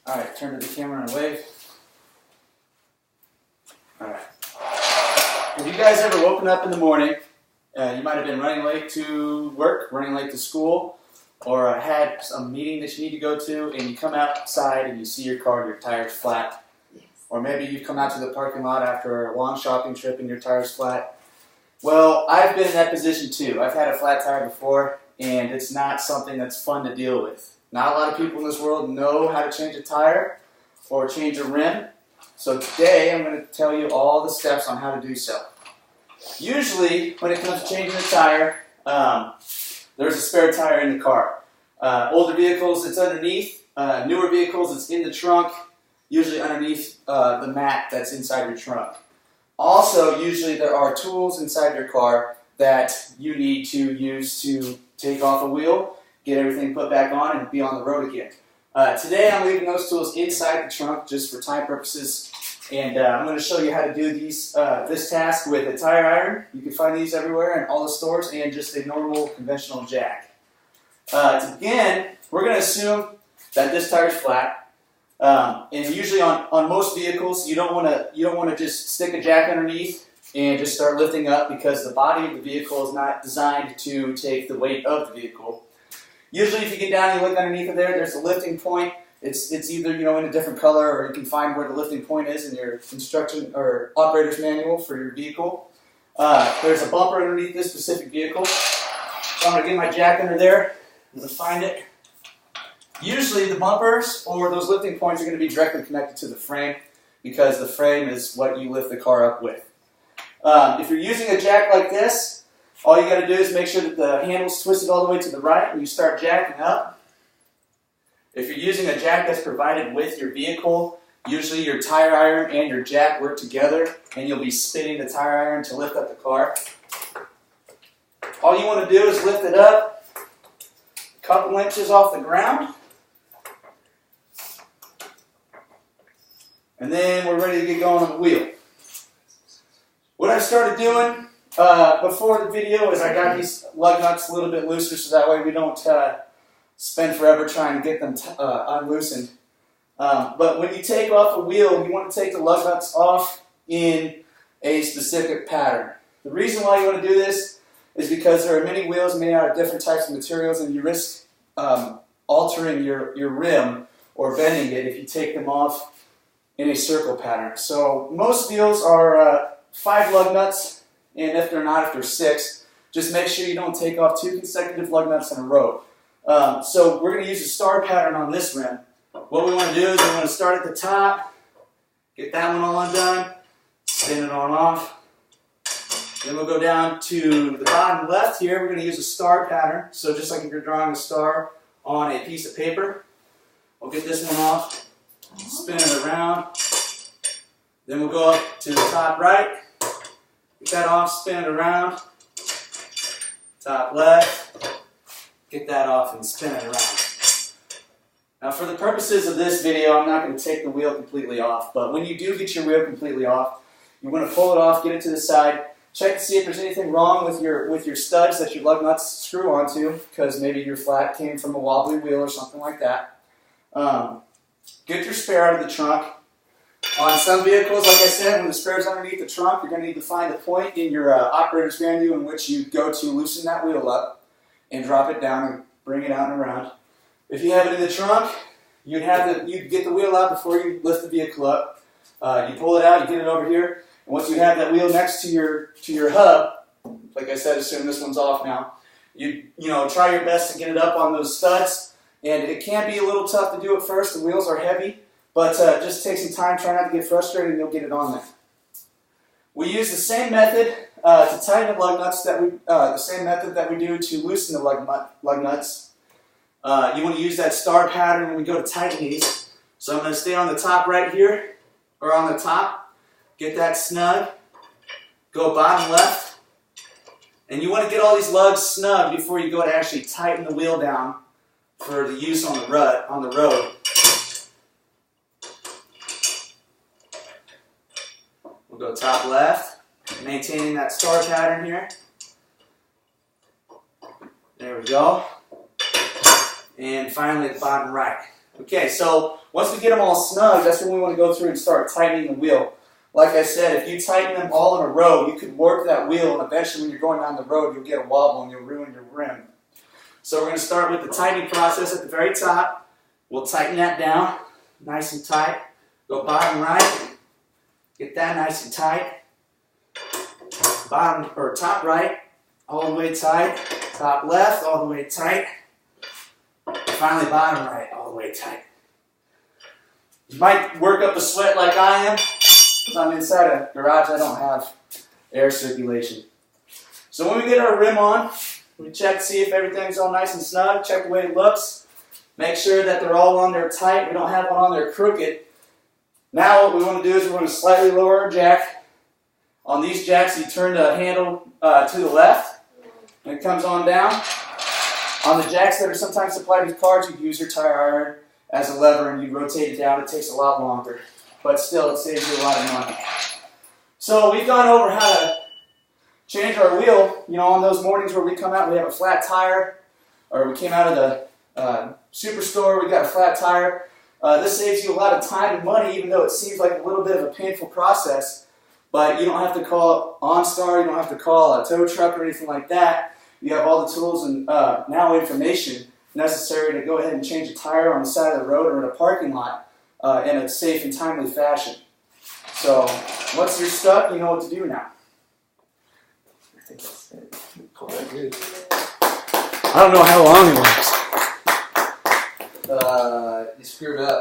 Alright, turn to the camera and wave. Alright. Have you guys ever woken up in the morning, you might have been running late to work, running late to school, or had a meeting that you need to go to, and you come outside and you see your car and your tire's flat. Yes. Or maybe you've come out to the parking lot after a long shopping trip and your tire's flat. Well, I've been in that position too. I've had a flat tire before, and it's not something that's fun to deal with. Not a lot of people in this world know how to change a tire or change a rim. So today I'm going to tell you all the steps on how to do so. Usually when it comes to changing a tire, there's a spare tire in the car. Older vehicles, it's underneath. Newer vehicles, it's in the trunk, usually underneath the mat that's inside your trunk. Also, usually there are tools inside your car that you need to use to take off a wheel, get everything put back on, and be on the road again. Today I'm leaving those tools inside the trunk just for time purposes, and I'm going to show you how to do this task with a tire iron. You can find these everywhere in all the stores, and just a normal conventional jack. To begin, we're going to assume that this tire is flat. And usually on most vehicles, you don't want to just stick a jack underneath and just start lifting up, because the body of the vehicle is not designed to take the weight of the vehicle. Usually, if you get down and you look underneath of there, there's a lifting point. It's either in a different color, or you can find where the lifting point is in your instruction or operator's manual for your vehicle. There's a bumper underneath this specific vehicle. So I'm going to get my jack under there. I'm going to find it. Usually the bumpers or those lifting points are going to be directly connected to the frame, because the frame is what you lift the car up with. If you're using a jack like this, all you got to do is make sure that the handle's twisted all the way to the right and you start jacking up. If you're using a jack that's provided with your vehicle, usually your tire iron and your jack work together, and you'll be spinning the tire iron to lift up the car. All you want to do is lift it up a couple inches off the ground. And then we're ready to get going on the wheel. What I started doing before the video is I got these lug nuts a little bit looser, so that way we don't spend forever trying to get them unloosened. But when you take off a wheel, you want to take the lug nuts off in a specific pattern. The reason why you want to do this is because there are many wheels made out of different types of materials, and you risk altering your rim or bending it if you take them off in a circle pattern. So most wheels are 5 lug nuts, and if they're 6, just make sure you don't take off 2 consecutive lug nuts in a row. So we're going to use a star pattern on this rim. What we want to do is we want to start at the top, get that one all undone, spin it on off. Then we'll go down to the bottom left here. We're going to use a star pattern. So just like if you're drawing a star on a piece of paper, we'll get this one off, spin it around. Then we'll go up to the top right, get that off, spin it around. Top left, get that off and spin it around. Now for the purposes of this video, I'm not going to take the wheel completely off, but when you do get your wheel completely off, you want to pull it off, get it to the side, check to see if there's anything wrong with your studs that your lug nuts screw onto, because maybe your flat came from a wobbly wheel or something like that. Get your spare out of the trunk. On some vehicles, like I said, when the spare is underneath the trunk, you're going to need to find a point in your operator's manual in which you go to loosen that wheel up and drop it down and bring it out and around. If you have it in the trunk, you'd get the wheel out before you lift the vehicle up. You pull it out, you get it over here, and once you have that wheel next to your hub, like I said, assume this one's off now, you try your best to get it up on those studs, and it can be a little tough to do at first. The wheels are heavy, but just take some time, try not to get frustrated, and you'll get it on there. We use the same method to tighten the lug nuts the same method that we do to loosen the lug nuts. You want to use that star pattern when we go to tighten these. So I'm going to stay on the top right here, or on the top, get that snug, go bottom left, and you want to get all these lugs snug before you go to actually tighten the wheel down for the use on the road. We'll go top left, maintaining that star pattern here. There we go. And finally the bottom right. Okay, so once we get them all snug, that's when we want to go through and start tightening the wheel. Like I said, if you tighten them all in a row, you could work that wheel, and eventually when you're going down the road, you'll get a wobble and you'll ruin your rim. So we're going to start with the tightening process at the very top. We'll tighten that down, nice and tight. Go bottom right, get that nice and tight. Bottom or top right, all the way tight. Top left, all the way tight. Finally, bottom right, all the way tight. You might work up a sweat like I am. Because I'm inside a garage, I don't have air circulation. So when we get our rim on, we check to see if everything's all nice and snug, check the way it looks, make sure that they're all on there tight, we don't have one on there crooked. Now what we want to do is we're going to slightly lower our jack. On these jacks you turn the handle to the left, and it comes on down. On the jacks that are sometimes supplied with cars, you use your tire iron as a lever and you rotate it down. It takes a lot longer, but still it saves you a lot of money. So we've gone over how to change our wheel. You know, on those mornings where we come out, we have a flat tire, or we came out of the superstore, we got a flat tire. This saves you a lot of time and money, even though it seems like a little bit of a painful process. But you don't have to call OnStar, you don't have to call a tow truck or anything like that. You have all the tools and now information necessary to go ahead and change a tire on the side of the road or in a parking lot in a safe and timely fashion. So once you're stuck, you know what to do now. I think that's it. Pull that good. I don't know how long it was. You screwed up.